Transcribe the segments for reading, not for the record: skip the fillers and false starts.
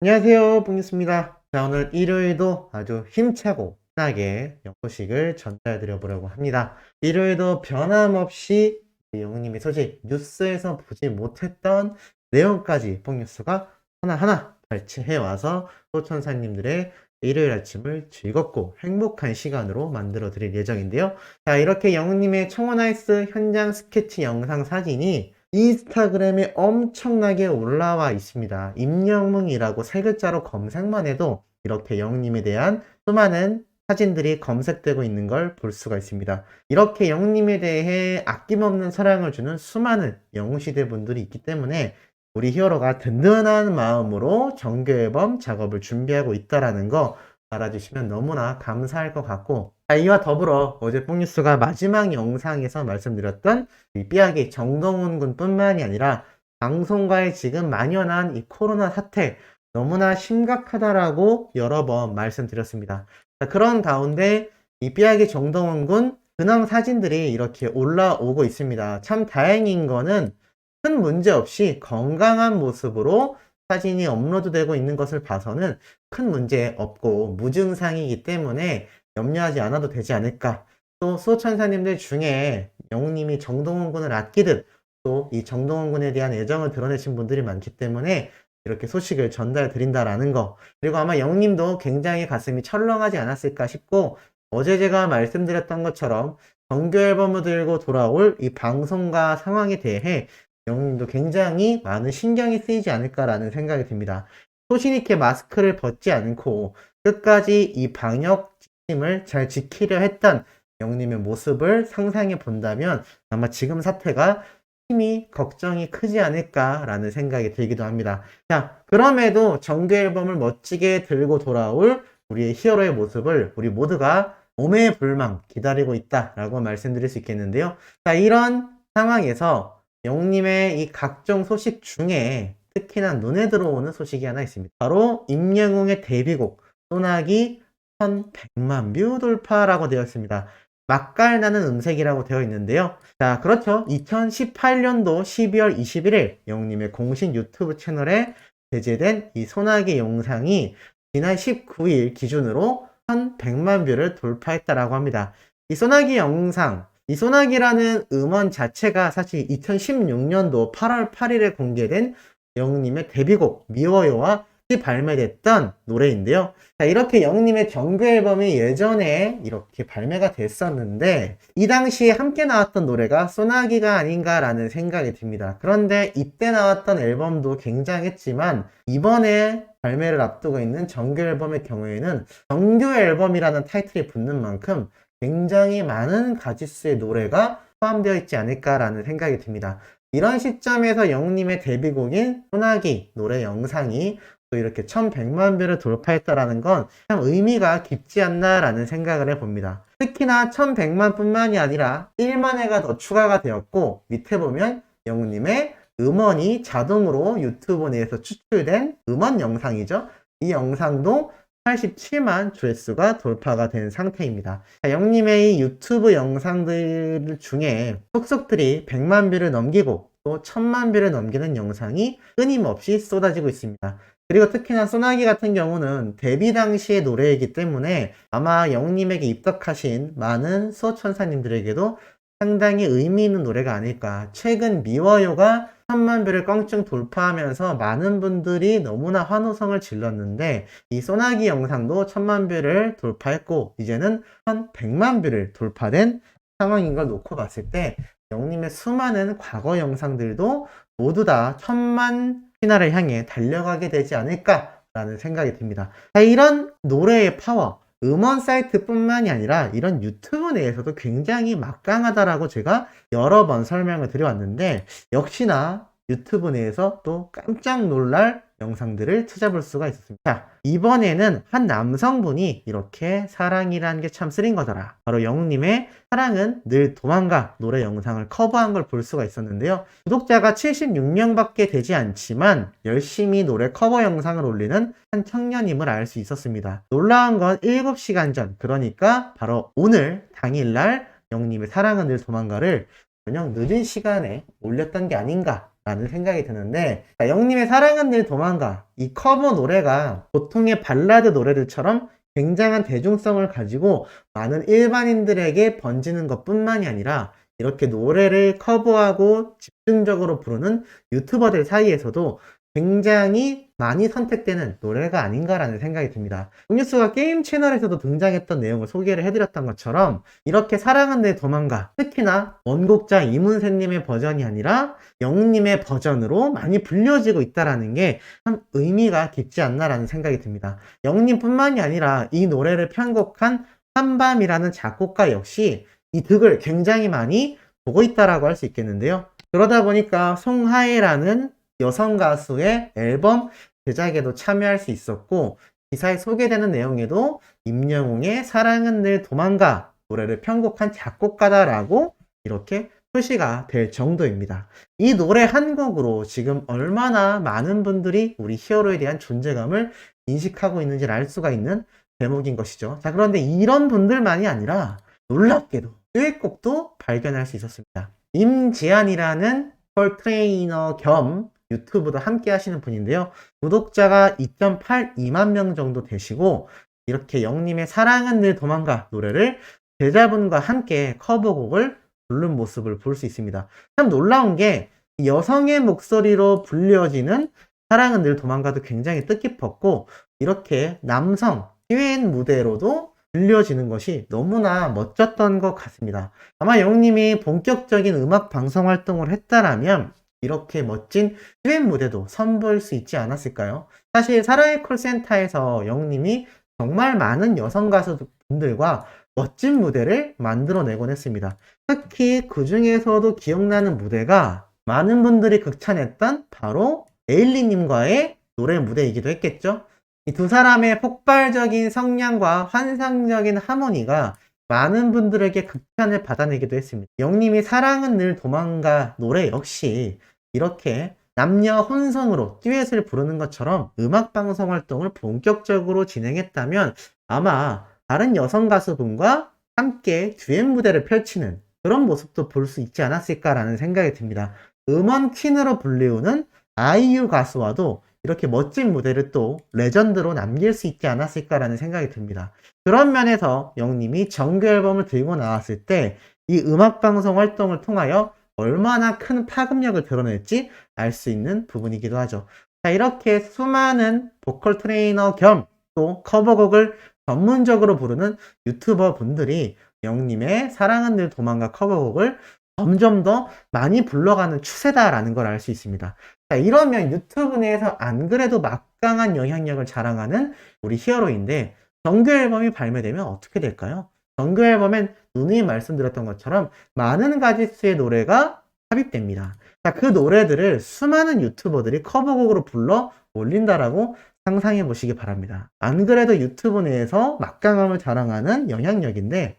안녕하세요. 뽕뉴스입니다. 자, 오늘 일요일도 아주 힘차고 신나게 소식을 전달해 드려보려고 합니다. 일요일도 변함없이 영웅님의 소식, 뉴스에서 보지 못했던 내용까지 뽕뉴스가 하나하나 발췌해 와서 소천사님들의 일요일 아침을 즐겁고 행복한 시간으로 만들어 드릴 예정인데요. 자, 이렇게 영웅님의 청원하이스 현장 스케치 영상 사진이 인스타그램에 엄청나게 올라와 있습니다. 임영웅이라고 세 글자로 검색만 해도 이렇게 영웅님에 대한 수많은 사진들이 검색되고 있는 걸 볼 수가 있습니다. 이렇게 영웅님에 대해 아낌없는 사랑을 주는 수많은 영웅시대 분들이 있기 때문에 우리 히어로가 든든한 마음으로 정규 앨범 작업을 준비하고 있다는 거 알아주시면 너무나 감사할 것 같고, 이와 더불어 어제 뽕뉴스가 마지막 영상에서 말씀드렸던 이 삐약이 정동훈 군뿐만이 아니라 방송가에 지금 만연한 이 코로나 사태 너무나 심각하다라고 여러 번 말씀드렸습니다. 그런 가운데 이 삐약이 정동훈 군 근황 사진들이 이렇게 올라오고 있습니다. 참 다행인 거는 큰 문제 없이 건강한 모습으로 사진이 업로드되고 있는 것을 봐서는 큰 문제 없고 무증상이기 때문에 염려하지 않아도 되지 않을까. 또 수호천사님들 중에 영웅님이 정동훈 군을 아끼듯 또 이 정동훈 군에 대한 애정을 드러내신 분들이 많기 때문에 이렇게 소식을 전달 드린다라는 거. 그리고 아마 영웅님도 굉장히 가슴이 철렁하지 않았을까 싶고, 어제 제가 말씀드렸던 것처럼 정규 앨범을 들고 돌아올 이 방송가 상황에 대해 영웅님도 굉장히 많은 신경이 쓰이지 않을까라는 생각이 듭니다. 소신 있게 마스크를 벗지 않고 끝까지 이 방역 지침을 잘 지키려 했던 영웅님의 모습을 상상해 본다면 아마 지금 사태가 힘이 걱정이 크지 않을까라는 생각이 들기도 합니다. 자, 그럼에도 정규 앨범을 멋지게 들고 돌아올 우리의 히어로의 모습을 우리 모두가 몸의 불망 기다리고 있다라고 말씀드릴 수 있겠는데요. 자, 이런 상황에서 영웅님의 이 각종 소식 중에 특히나 눈에 들어오는 소식이 하나 있습니다. 바로 임영웅의 데뷔곡 소나기 1100만 뷰 돌파라고 되어 있습니다. 맛깔나는 음색이라고 되어 있는데요. 자, 그렇죠. 2018년도 12월 21일 영웅님의 공식 유튜브 채널에 게재된 이 소나기 영상이 지난 19일 기준으로 1100만 뷰를 돌파했다라고 합니다. 이 소나기 영상, 이 소나기라는 음원 자체가 사실 2016년도 8월 8일에 공개된 영웅님의 데뷔곡 미워요와 발매됐던 노래인데요. 자, 이렇게 영웅님의 정규 앨범이 예전에 이렇게 발매가 됐었는데 이 당시에 함께 나왔던 노래가 소나기가 아닌가라는 생각이 듭니다. 그런데 이때 나왔던 앨범도 굉장했지만 이번에 발매를 앞두고 있는 정규 앨범의 경우에는 정규 앨범이라는 타이틀이 붙는 만큼 굉장히 많은 가지수의 노래가 포함되어 있지 않을까라는 생각이 듭니다. 이런 시점에서 영웅님의 데뷔곡인 소나기 노래 영상이 또 이렇게 1100만 뷰를 돌파했다라는 건 참 의미가 깊지 않나라는 생각을 해봅니다. 특히나 1100만 뿐만이 아니라 1만 회가 더 추가가 되었고, 밑에 보면 영웅님의 음원이 자동으로 유튜브 내에서 추출된 음원 영상이죠. 이 영상도 87만 조회수가 돌파가 된 상태입니다. 영님의 이 유튜브 영상들 중에 속속들이 100만 뷰를 넘기고 또 1000만 뷰를 넘기는 영상이 끊임없이 쏟아지고 있습니다. 그리고 특히나 소나기 같은 경우는 데뷔 당시의 노래이기 때문에 아마 영님에게 입덕하신 많은 수호천사님들에게도 상당히 의미 있는 노래가 아닐까. 최근 미워요가 1000만 뷰를 껑충 돌파하면서 많은 분들이 너무나 환호성을 질렀는데 이 소나기 영상도 1000만 뷰를 돌파했고 이제는 1100만 뷰를 돌파된 상황인 걸 놓고 봤을 때 영님의 수많은 과거 영상들도 모두 다 1000만 피나를 향해 달려가게 되지 않을까라는 생각이 듭니다. 이런 노래의 파워, 음원 사이트뿐만이 아니라 이런 유튜브 내에서도 굉장히 막강하다라고 제가 여러 번 설명을 드려왔는데 역시나 유튜브 내에서 또 깜짝 놀랄 영상들을 찾아볼 수가 있었습니다. 자, 이번에는 한 남성분이 이렇게 사랑이라는 게 참 쓰린 거더라. 바로 영웅님의 사랑은 늘 도망가 노래 영상을 커버한 걸 볼 수가 있었는데요. 구독자가 76명밖에 되지 않지만 열심히 노래 커버 영상을 올리는 한 청년임을 알 수 있었습니다. 놀라운 건 7시간 전, 그러니까 바로 오늘 당일날 영웅님의 사랑은 늘 도망가를 저녁 늦은 시간에 올렸던 게 아닌가 라는 생각이 드는데, 영님의 사랑은 늘 도망가, 이 커버 노래가 보통의 발라드 노래들처럼 굉장한 대중성을 가지고 많은 일반인들에게 번지는 것뿐만이 아니라 이렇게 노래를 커버하고 집중적으로 부르는 유튜버들 사이에서도 굉장히 많이 선택되는 노래가 아닌가라는 생각이 듭니다. 음료수가 게임 채널에서도 등장했던 내용을 소개를 해드렸던 것처럼 이렇게 사랑은 내 도망가, 특히나 원곡자 이문세님의 버전이 아니라 영님의 버전으로 많이 불려지고 있다는 게 참 의미가 깊지 않나라는 생각이 듭니다. 영님뿐만이 아니라 이 노래를 편곡한 한밤이라는 작곡가 역시 이 득을 굉장히 많이 보고 있다라고 할 수 있겠는데요. 그러다 보니까 송하예라는 여성 가수의 앨범 제작에도 참여할 수 있었고, 기사에 소개되는 내용에도 임영웅의 사랑은 늘 도망가 노래를 편곡한 작곡가다라고 이렇게 표시가 될 정도입니다. 이 노래 한 곡으로 지금 얼마나 많은 분들이 우리 히어로에 대한 존재감을 인식하고 있는지를 알 수가 있는 대목인 것이죠. 자, 그런데 이런 분들만이 아니라 놀랍게도 듀엣곡도 발견할 수 있었습니다. 임지한이라는 펄 트레이너 겸 유튜브도 함께 하시는 분인데요. 구독자가 2.82만 명 정도 되시고, 이렇게 영님의 사랑은 늘 도망가 노래를 제자분과 함께 커버곡을 부른 모습을 볼 수 있습니다. 참 놀라운 게 여성의 목소리로 불려지는 사랑은 늘 도망가도 굉장히 뜻깊었고, 이렇게 남성 듀엣 무대로도 들려지는 것이 너무나 멋졌던 것 같습니다. 아마 영님이 본격적인 음악 방송 활동을 했다라면 이렇게 멋진 듀엣 무대도 선보일 수 있지 않았을까요? 사실 사랑의 콜센터에서 영님이 정말 많은 여성 가수분들과 멋진 무대를 만들어내곤 했습니다. 특히 그 중에서도 기억나는 무대가 많은 분들이 극찬했던 바로 에일리님과의 노래 무대이기도 했겠죠. 이 두 사람의 폭발적인 성량과 환상적인 하모니가 많은 분들에게 극찬을 받아내기도 했습니다. 영님이 사랑은 늘 도망가 노래 역시 이렇게 남녀 혼성으로 듀엣을 부르는 것처럼 음악방송 활동을 본격적으로 진행했다면 아마 다른 여성 가수분과 함께 듀엣 무대를 펼치는 그런 모습도 볼 수 있지 않았을까라는 생각이 듭니다. 음원 퀸으로 불리우는 아이유 가수와도 이렇게 멋진 무대를 또 레전드로 남길 수 있지 않았을까라는 생각이 듭니다. 그런 면에서 영님이 정규 앨범을 들고 나왔을 때 이 음악방송 활동을 통하여 얼마나 큰 파급력을 드러낼지 알 수 있는 부분이기도 하죠. 자, 이렇게 수많은 보컬 트레이너 겸 또 커버곡을 전문적으로 부르는 유튜버 분들이 영님의 사랑은 늘 도망가 커버곡을 점점 더 많이 불러가는 추세다라는 걸 알 수 있습니다. 자, 이러면 유튜브 내에서 안 그래도 막강한 영향력을 자랑하는 우리 히어로인데 정규 앨범이 발매되면 어떻게 될까요? 정규 앨범엔 누누이 말씀드렸던 것처럼 많은 가지수의 노래가 삽입됩니다. 자, 그 노래들을 수많은 유튜버들이 커버곡으로 불러 올린다라고 상상해 보시기 바랍니다. 안 그래도 유튜브 내에서 막강함을 자랑하는 영향력인데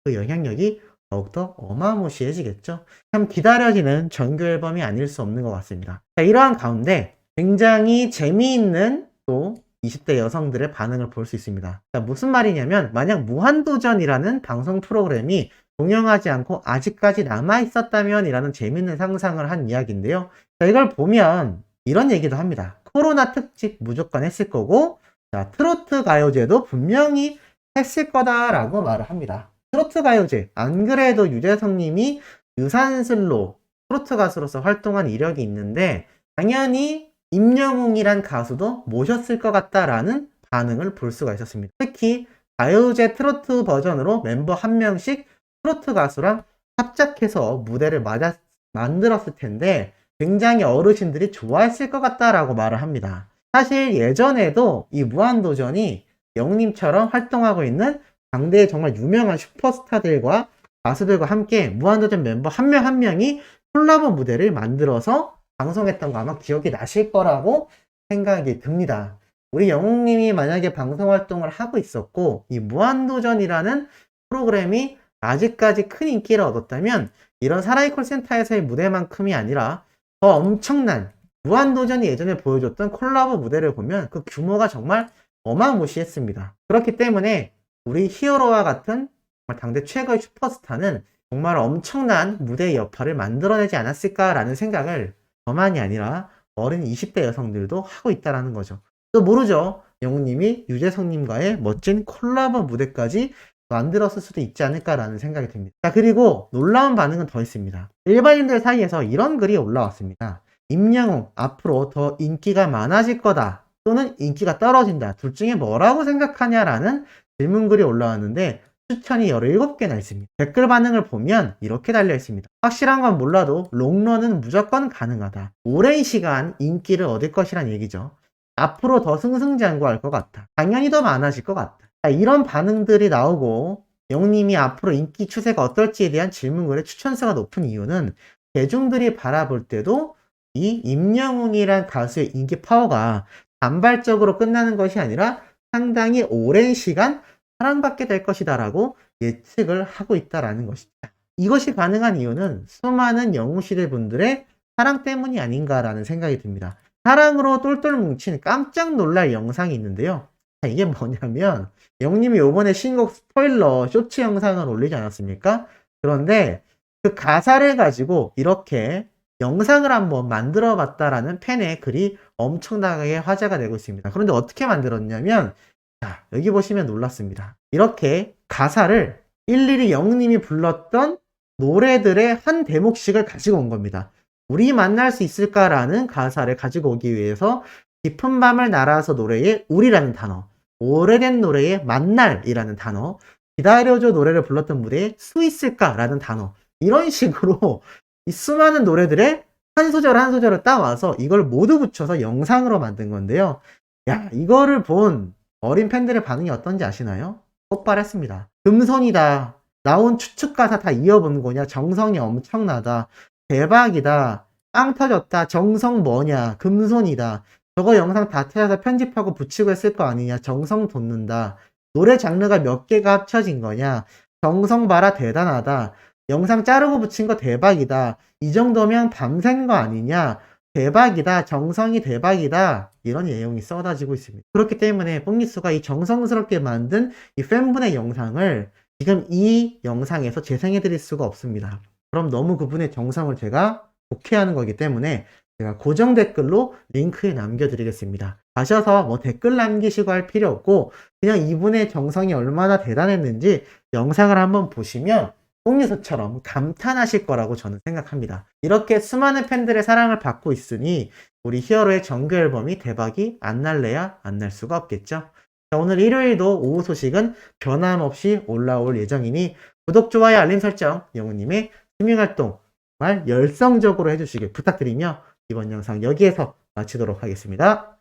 그 영향력이 더욱더 어마무시해지겠죠. 참 기다려지는 정규 앨범이 아닐 수 없는 것 같습니다. 자, 이러한 가운데 굉장히 재미있는 또 20대 여성들의 반응을 볼 수 있습니다. 자, 무슨 말이냐면 만약 무한도전이라는 방송 프로그램이 종영하지 않고 아직까지 남아있었다면 이라는 재밌는 상상을 한 이야기인데요. 자, 이걸 보면 이런 얘기도 합니다. 코로나 특집 무조건 했을 거고, 자, 트로트 가요제도 분명히 했을 거다라고 말을 합니다. 트로트 가요제, 안 그래도 유재석 님이 유산슬로 트로트 가수로서 활동한 이력이 있는데 당연히 임영웅이란 가수도 모셨을 것 같다라는 반응을 볼 수가 있었습니다. 특히 가요제 트로트 버전으로 멤버 한 명씩 트로트 가수랑 합작해서 무대를 만들었을 텐데 굉장히 어르신들이 좋아했을 것 같다라고 말을 합니다. 사실 예전에도 이 무한도전이 영님처럼 활동하고 있는 당대의 정말 유명한 슈퍼스타들과 가수들과 함께 무한도전 멤버 한 명 한 명이 콜라보 무대를 만들어서 방송했던 거 아마 기억이 나실 거라고 생각이 듭니다. 우리 영웅님이 만약에 방송 활동을 하고 있었고 이 무한도전이라는 프로그램이 아직까지 큰 인기를 얻었다면 이런 사라이 콜센터에서의 무대만큼이 아니라 더 엄청난 무한도전이 예전에 보여줬던 콜라보 무대를 보면 그 규모가 정말 어마무시했습니다. 그렇기 때문에 우리 히어로와 같은 당대 최고의 슈퍼스타는 정말 엄청난 무대의 여파를 만들어내지 않았을까라는 생각을 저만이 아니라 어린 20대 여성들도 하고 있다라는 거죠. 또 모르죠. 영우님이 유재석님과의 멋진 콜라보 무대까지 만들었을 수도 있지 않을까라는 생각이 듭니다. 자, 그리고 놀라운 반응은 더 있습니다. 일반인들 사이에서 이런 글이 올라왔습니다. 임영웅 앞으로 더 인기가 많아질 거다 또는 인기가 떨어진다 둘 중에 뭐라고 생각하냐라는 질문글이 올라왔는데 추천이 17개나 있습니다. 댓글 반응을 보면 이렇게 달려 있습니다. 확실한 건 몰라도 롱런은 무조건 가능하다. 오랜 시간 인기를 얻을 것이란 얘기죠. 앞으로 더 승승장구할 것 같다. 당연히 더 많아질 것 같다. 자, 이런 반응들이 나오고 영님이 앞으로 인기 추세가 어떨지에 대한 질문글의 추천수가 높은 이유는 대중들이 바라볼 때도 이 임영웅이란 가수의 인기 파워가 단발적으로 끝나는 것이 아니라 상당히 오랜 시간 사랑받게 될 것이다라고 예측을 하고 있다라는 것이죠. 이것이 가능한 이유는 수많은 영웅시대 분들의 사랑 때문이 아닌가라는 생각이 듭니다. 사랑으로 똘똘 뭉친 깜짝 놀랄 영상이 있는데요. 이게 뭐냐면 영님이 요번에 신곡 스포일러 쇼츠 영상을 올리지 않았습니까? 그런데 그 가사를 가지고 이렇게 영상을 한번 만들어 봤다라는 팬의 글이 엄청나게 화제가 되고 있습니다. 그런데 어떻게 만들었냐면 자, 여기 보시면 놀랍습니다. 이렇게 가사를 일일이 영님이 불렀던 노래들의 한 대목씩을 가지고 온 겁니다. 우리 만날 수 있을까라는 가사를 가지고 오기 위해서 깊은 밤을 날아서 노래의 우리라는 단어, 오래된 노래의 만날이라는 단어, 기다려줘 노래를 불렀던 무대에 수 있을까라는 단어, 이런 식으로 이 수많은 노래들의 한 소절 한 소절을 따와서 이걸 모두 붙여서 영상으로 만든 건데요. 야, 이거를 본 어린 팬들의 반응이 어떤지 아시나요? 폭발했습니다. 금손이다. 나온 추측 가사 다 이어본 거냐? 정성이 엄청나다. 대박이다. 빵 터졌다. 정성 뭐냐? 금손이다. 저거 영상 다 찾아서 편집하고 붙이고 했을 거 아니냐? 정성 돋는다. 노래 장르가 몇 개가 합쳐진 거냐? 정성 봐라 대단하다. 영상 자르고 붙인 거 대박이다. 이 정도면 밤샌 거 아니냐? 대박이다. 정성이 대박이다. 이런 내용이 쏟아지고 있습니다. 그렇기 때문에 뽕리수가 이 정성스럽게 만든 이 팬분의 영상을 지금 이 영상에서 재생해 드릴 수가 없습니다. 그럼 너무 그분의 정성을 제가 독해하는 거기 때문에 제가 고정 댓글로 링크에 남겨드리겠습니다. 가셔서 뭐 댓글 남기시고 할 필요 없고 그냥 이분의 정성이 얼마나 대단했는지 영상을 한번 보시면 뽕리수처럼 감탄하실 거라고 저는 생각합니다. 이렇게 수많은 팬들의 사랑을 받고 있으니 우리 히어로의 정규 앨범이 대박이 안 날래야 안 날 수가 없겠죠. 자, 오늘 일요일도 오후 소식은 변함없이 올라올 예정이니 구독, 좋아요, 알림 설정, 영우님의 스밍 활동 정말 열성적으로 해주시길 부탁드리며 이번 영상 여기에서 마치도록 하겠습니다.